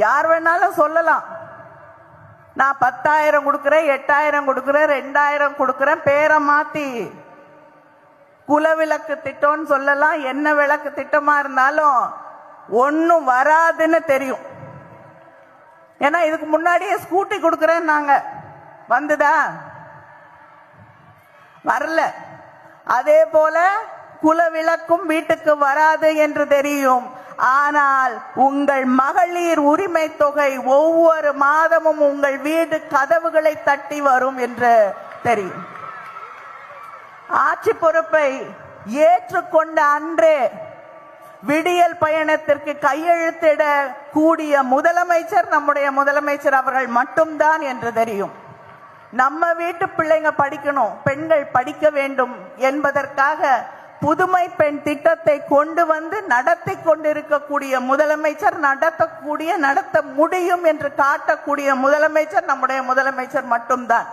யார் வேணாலும் சொல்லலாம், நான் 10,000 கொடுக்கிறேன், 8,000 கொடுக்கிறேன், 2,000 கொடுக்கிறேன், பேரை மாத்தி குலவிளக்கு திட்டம்னு சொல்லலாம். என்ன விளக்கு திட்டமா இருந்தாலும் ஒன்னும் வராதுன்னு தெரியும். ஏன்னா இதுக்கு முன்னாடியே ஸ்கூட்டி கொடுக்கிறேன் நாங்க, வந்துதா? வரல. அதே போல குலவிளக்கும் வீட்டுக்கு வராது என்று தெரியும். ஆனால் உங்கள் மகளிர் உரிமை தொகை ஒவ்வொரு மாதமும் உங்கள் வீடு கதவுகளை தட்டி வரும் என்று தெரியும். ஆட்சி பொறுப்பை ஏற்றுக்கொண்ட அன்றே விடியல் பயணத்திற்கு கையெழுத்திட கூடிய முதலமைச்சர் நம்முடைய முதலமைச்சர் அவர்கள் மட்டும்தான் என்று தெரியும். நம்ம வீட்டு பிள்ளைங்க படிக்கணும், பெண்கள் படிக்க வேண்டும் என்பதற்காக புதுமை பெண் திட்டத்தை கொண்டு வந்து நடத்தி கொண்டிருக்கக்கூடிய முதலமைச்சர், நடத்த முடியும் என்று காட்டக்கூடிய முதலமைச்சர் நம்முடைய முதலமைச்சர் மட்டும்தான்.